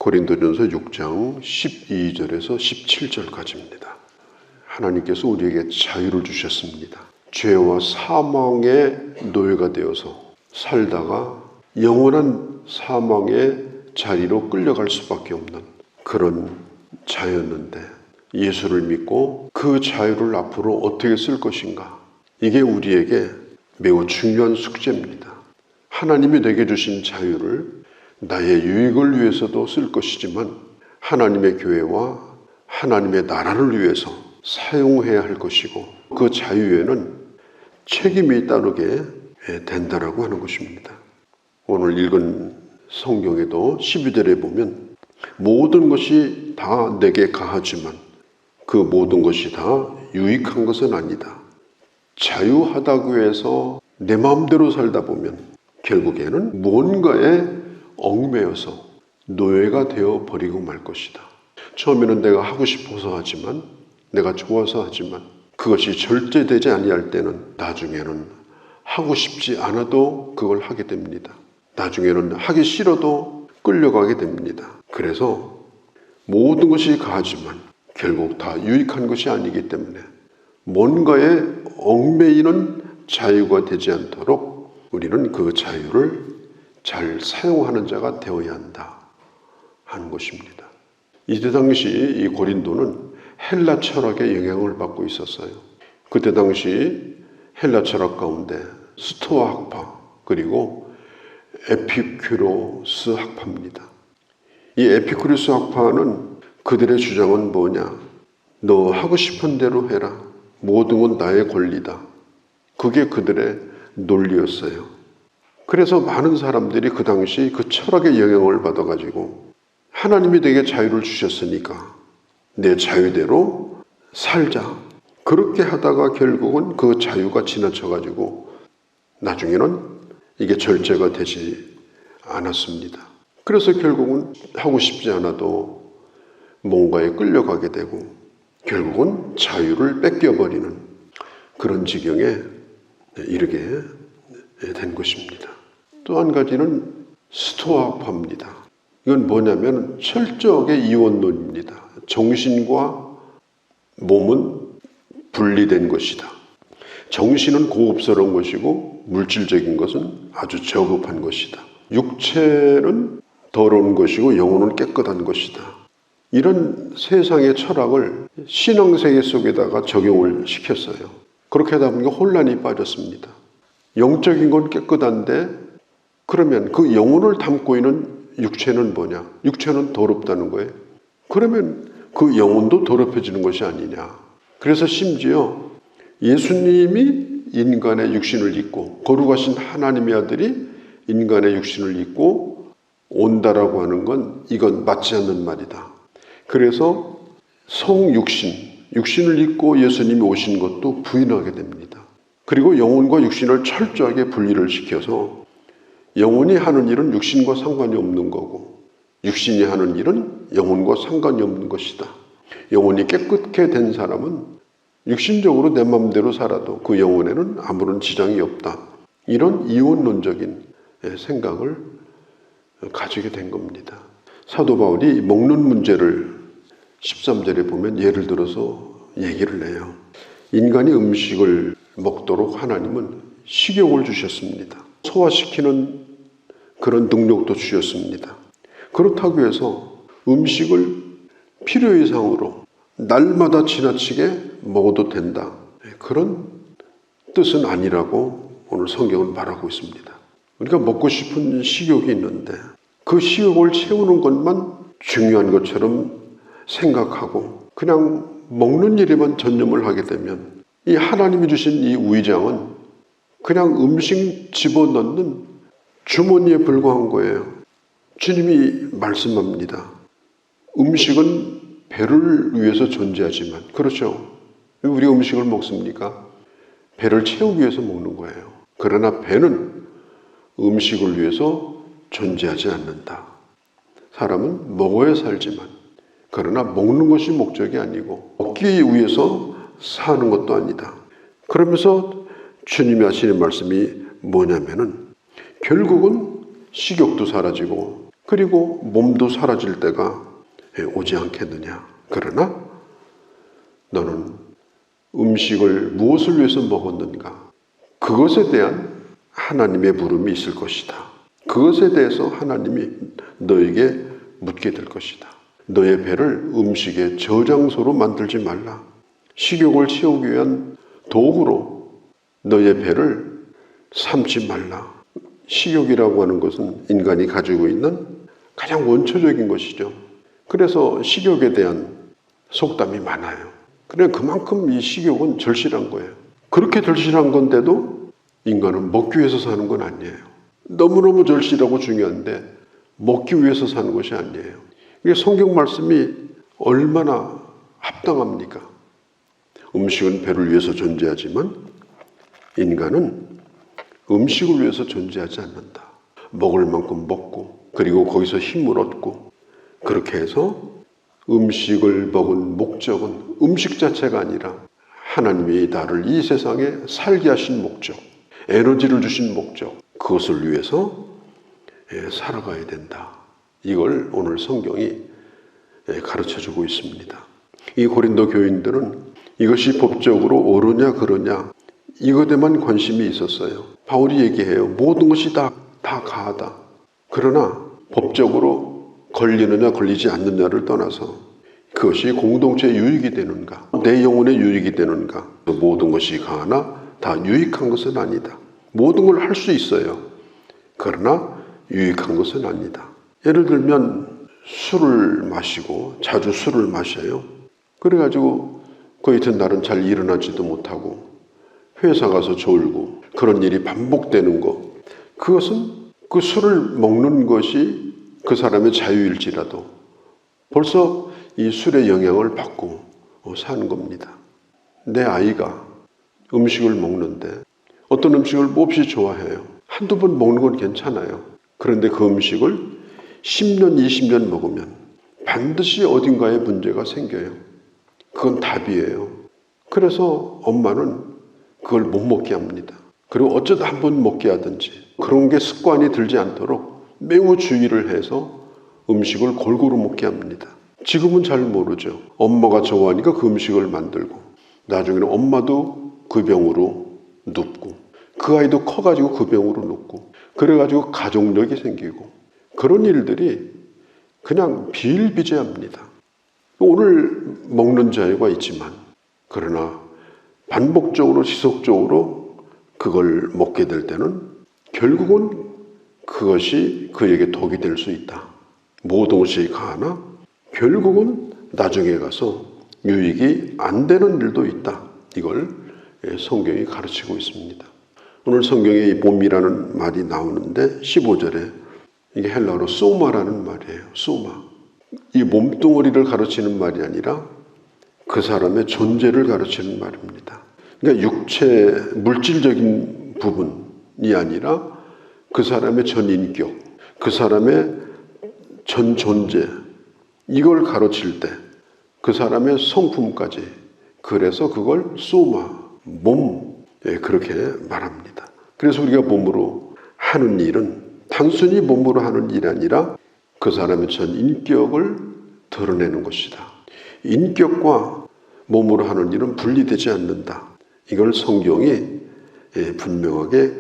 고린도전서 6장 12절에서 17절까지입니다. 하나님께서 우리에게 자유를 주셨습니다. 죄와 사망의 노예가 되어서 살다가 영원한 사망의 자리로 끌려갈 수밖에 없는 그런 자유였는데, 예수를 믿고 그 자유를 앞으로 어떻게 쓸 것인가, 이게 우리에게 매우 중요한 숙제입니다. 하나님이 내게 주신 자유를 나의 유익을 위해서도 쓸 것이지만 하나님의 교회와 하나님의 나라를 위해서 사용해야 할 것이고, 그 자유에는 책임이 따르게 된다라고 하는 것입니다. 오늘 읽은 성경에도 12절에 보면 모든 것이 다 내게 가하지만 그 모든 것이 다 유익한 것은 아니다. 자유하다고 해서 내 마음대로 살다 보면 결국에는 무언가에 얽매여서 노예가 되어 버리고 말 것이다. 처음에는 내가 하고 싶어서 하지만, 내가 좋아서 하지만 그것이 절제되지 아니할 때는 나중에는 하고 싶지 않아도 그걸 하게 됩니다. 나중에는 하기 싫어도 끌려가게 됩니다. 그래서 모든 것이 가하지만 결국 다 유익한 것이 아니기 때문에 뭔가에 얽매이는 자유가 되지 않도록 우리는 그 자유를 잘 사용하는 자가 되어야 한다 하는 것입니다. 이때 당시 이 고린도는 헬라 철학의 영향을 받고 있었어요. 그때 당시 헬라 철학 가운데 스토아 학파, 그리고 에피큐로스 학파입니다. 이 에피쿠리스 학파는 그들의 주장은 뭐냐? 너 하고 싶은 대로 해라. 모든 건 나의 권리다. 그게 그들의 논리였어요. 그래서 많은 사람들이 그 당시 그 철학의 영향을 받아가지고 하나님이 내게 자유를 주셨으니까 내 자유대로 살자. 그렇게 하다가 결국은 그 자유가 지나쳐가지고 나중에는 이게 절제가 되지 않았습니다. 그래서 결국은 하고 싶지 않아도 뭔가에 끌려가게 되고 결국은 자유를 뺏겨버리는 그런 지경에 이르게 된 것입니다. 또 한 가지는 스토아파입니다. 이건 뭐냐면 철저하게 이원론입니다. 정신과 몸은 분리된 것이다. 정신은 고급스러운 것이고 물질적인 것은 아주 저급한 것이다. 육체는 더러운 것이고 영혼은 깨끗한 것이다. 이런 세상의 철학을 신앙세계 속에다가 적용을 시켰어요. 그렇게 하다 보니까 혼란이 빠졌습니다. 영적인 건 깨끗한데 그러면 그 영혼을 담고 있는 육체는 뭐냐? 육체는 더럽다는 거예요. 그러면 그 영혼도 더럽혀지는 것이 아니냐. 그래서 심지어 예수님이 인간의 육신을 입고 거룩하신 하나님의 아들이 인간의 육신을 입고 온다라고 하는 건 이건 맞지 않는 말이다. 그래서 성육신, 육신을 입고 예수님이 오신 것도 부인하게 됩니다. 그리고 영혼과 육신을 철저하게 분리를 시켜서 영혼이 하는 일은 육신과 상관이 없는 거고 육신이 하는 일은 영혼과 상관이 없는 것이다. 영혼이 깨끗게 된 사람은 육신적으로 내 마음대로 살아도 그 영혼에는 아무런 지장이 없다. 이런 이원론적인 생각을 가지게 된 겁니다. 사도 바울이 먹는 문제를 13절에 보면 예를 들어서 얘기를 해요. 인간이 음식을 먹도록 하나님은 식욕을 주셨습니다. 소화시키는 그런 능력도 주셨습니다. 그렇다고 해서 음식을 필요 이상으로 날마다 지나치게 먹어도 된다. 그런 뜻은 아니라고 오늘 성경은 말하고 있습니다. 우리가 먹고 싶은 식욕이 있는데 그 식욕을 채우는 것만 중요한 것처럼 생각하고 그냥 먹는 일에만 전념을 하게 되면 이 하나님이 주신 이 위장은 그냥 음식 집어넣는 주머니에 불과한 거예요. 주님이 말씀합니다. 음식은 배를 위해서 존재하지만, 그렇죠? 왜 우리가 음식을 먹습니까? 배를 채우기 위해서 먹는 거예요. 그러나 배는 음식을 위해서 존재하지 않는다. 사람은 먹어야 살지만, 그러나 먹는 것이 목적이 아니고 먹기 위해서 사는 것도 아니다. 그러면서 주님이 하시는 말씀이 뭐냐면은 결국은 식욕도 사라지고 그리고 몸도 사라질 때가 오지 않겠느냐. 그러나 너는 음식을 무엇을 위해서 먹었는가? 그것에 대한 하나님의 물음이 있을 것이다. 그것에 대해서 하나님이 너에게 묻게 될 것이다. 너의 배를 음식의 저장소로 만들지 말라. 식욕을 채우기 위한 도구로 너의 배를 삼지 말라. 식욕이라고 하는 것은 인간이 가지고 있는 가장 원초적인 것이죠. 그래서 식욕에 대한 속담이 많아요. 그래 그만큼 이 식욕은 절실한 거예요. 그렇게 절실한 건데도 인간은 먹기 위해서 사는 건 아니에요. 너무너무 절실하고 중요한데 먹기 위해서 사는 것이 아니에요. 이게 성경 말씀이 얼마나 합당합니까? 음식은 배를 위해서 존재하지만 인간은 음식을 위해서 존재하지 않는다. 먹을 만큼 먹고 그리고 거기서 힘을 얻고 그렇게 해서 음식을 먹은 목적은 음식 자체가 아니라 하나님이 나를 이 세상에 살게 하신 목적, 에너지를 주신 목적, 그것을 위해서 살아가야 된다. 이걸 오늘 성경이 가르쳐주고 있습니다. 이 고린도 교인들은 이것이 법적으로 옳으냐 그러냐 이것에만 관심이 있었어요. 바울이 얘기해요. 모든 것이 다 가하다. 그러나 법적으로 걸리느냐 걸리지 않느냐를 떠나서 그것이 공동체 유익이 되는가, 내 영혼의 유익이 되는가. 모든 것이 가하나 다 유익한 것은 아니다. 모든 걸 할 수 있어요. 그러나 유익한 것은 아니다. 예를 들면 술을 마시고 자주 술을 마셔요. 그래가지고 그 이튿날은 잘 일어나지도 못하고 회사 가서 졸고 그런 일이 반복되는 것. 그것은 그 술을 먹는 것이 그 사람의 자유일지라도 벌써 이 술의 영향을 받고 사는 겁니다. 내 아이가 음식을 먹는데 어떤 음식을 몹시 좋아해요. 한두 번 먹는 건 괜찮아요. 그런데 그 음식을 10년, 20년 먹으면 반드시 어딘가에 문제가 생겨요. 그건 답이에요. 그래서 엄마는 그걸 못 먹게 합니다. 그리고 어쩌다 한 번 먹게 하든지 그런 게 습관이 들지 않도록 매우 주의를 해서 음식을 골고루 먹게 합니다. 지금은 잘 모르죠. 엄마가 좋아하니까 그 음식을 만들고 나중에는 엄마도 그 병으로 눕고 그 아이도 커가지고 그 병으로 눕고 그래가지고 가족력이 생기고 그런 일들이 그냥 비일비재합니다. 오늘 먹는 자유가 있지만 그러나 반복적으로 지속적으로 그걸 먹게 될 때는 결국은 그것이 그에게 독이 될 수 있다. 모든 것이 가하나 결국은 나중에 가서 유익이 안 되는 일도 있다. 이걸 성경이 가르치고 있습니다. 오늘 성경에 이 몸이라는 말이 나오는데 15절에 이게 헬라어로 소마라는 말이에요. 소마. 이 몸뚱어리를 가르치는 말이 아니라 그 사람의 존재를 가르치는 말입니다. 그러니까 육체, 물질적인 부분이 아니라 그 사람의 전 인격, 그 사람의 전 존재, 이걸 가르칠 때 그 사람의 성품까지, 그래서 그걸 소마, 몸, 그렇게 말합니다. 그래서 우리가 몸으로 하는 일은 단순히 몸으로 하는 일이 아니라 그 사람의 전 인격을 드러내는 것이다. 인격과 몸으로 하는 일은 분리되지 않는다. 이걸 성경이 분명하게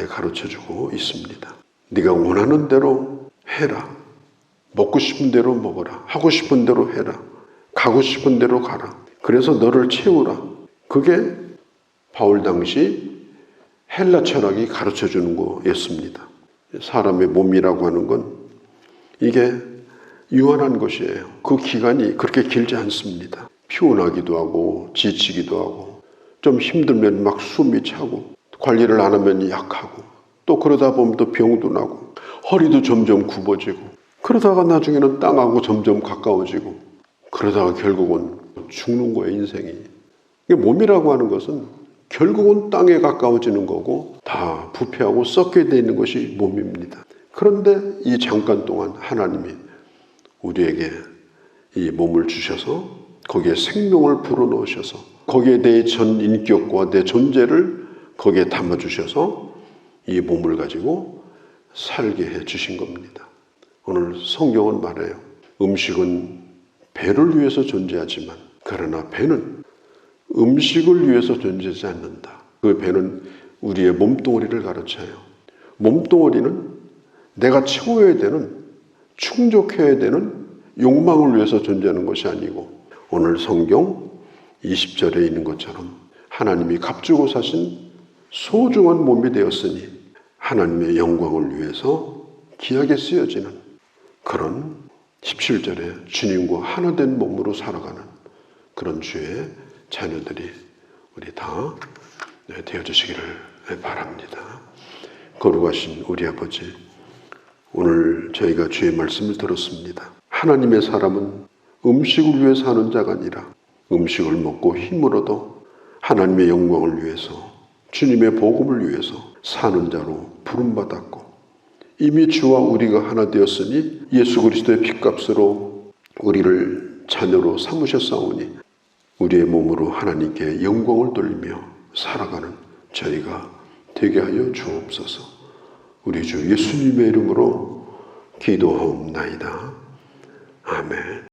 가르쳐주고 있습니다. 네가 원하는 대로 해라. 먹고 싶은 대로 먹어라. 하고 싶은 대로 해라. 가고 싶은 대로 가라. 그래서 너를 채우라. 그게 바울 당시 헬라 철학이 가르쳐주는 거였습니다. 사람의 몸이라고 하는 건 이게 유한한 것이에요. 그 기간이 그렇게 길지 않습니다. 피곤하기도 하고 지치기도 하고 좀 힘들면 막 숨이 차고 관리를 안 하면 약하고 또 그러다 보면 또 병도 나고 허리도 점점 굽어지고 그러다가 나중에는 땅하고 점점 가까워지고 그러다가 결국은 죽는 거예요. 인생이. 몸이라고 하는 것은 결국은 땅에 가까워지는 거고 다 부패하고 썩게 되어 있는 것이 몸입니다. 그런데 이 잠깐 동안 하나님이 우리에게 이 몸을 주셔서 거기에 생명을 불어넣으셔서 거기에 내 전 인격과 내 존재를 거기에 담아주셔서 이 몸을 가지고 살게 해주신 겁니다. 오늘 성경은 말해요. 음식은 배를 위해서 존재하지만 그러나 배는 음식을 위해서 존재하지 않는다. 그 배는 우리의 몸뚱어리를 가르쳐요. 몸뚱어리는 내가 채워야 되는, 충족해야 되는 욕망을 위해서 존재하는 것이 아니고 오늘 성경 20절에 있는 것처럼 하나님이 값주고 사신 소중한 몸이 되었으니 하나님의 영광을 위해서 귀하게 쓰여지는 그런 17절에 주님과 하나 된 몸으로 살아가는 그런 주의 자녀들이 우리 다 되어주시기를 바랍니다. 거룩하신 우리 아버지, 오늘 저희가 주의 말씀을 들었습니다. 하나님의 사람은 음식을 위해 사는 자가 아니라 음식을 먹고 힘을 얻어 하나님의 영광을 위해서, 주님의 복음을 위해서 사는 자로 부름받았고 이미 주와 우리가 하나 되었으니 예수 그리스도의 핏값으로 우리를 자녀로 삼으셨사오니 우리의 몸으로 하나님께 영광을 돌리며 살아가는 저희가 되게 하여 주옵소서. 우리 주 예수님의 이름으로 기도하옵나이다. 아멘.